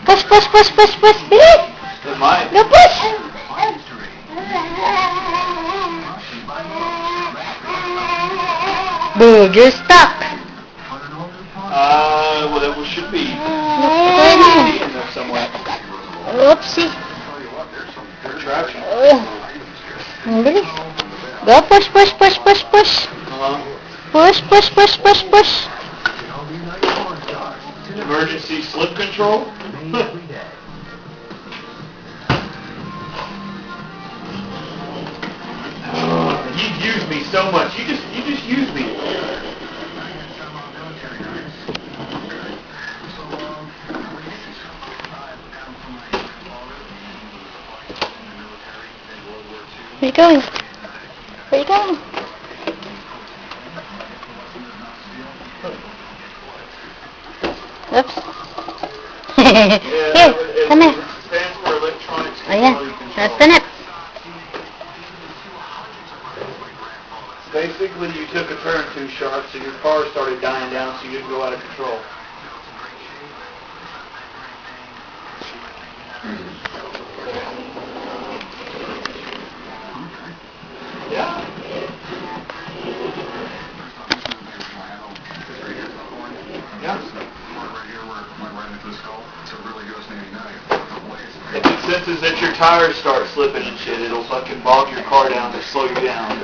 Push, push, push, push, push. It might. Go push. Boog, you're stuck. Well, it should be Go ahead. in there somewhere. Oopsie. Good traction. Really? Go push, push, push, push, push. Push, push, push, push, push. Emergency slip control. You use me so much. You just use me. Where you going? Where you going? Oops. Here, come here. Stands for electronics. Oh yeah, that's spin it. Basically, you took a turn too sharp, so your car started dying down, so you didn't go out of control. Yeah. Yeah. If it senses that your tires start slipping and shit, it'll fucking bog your car down to slow you down.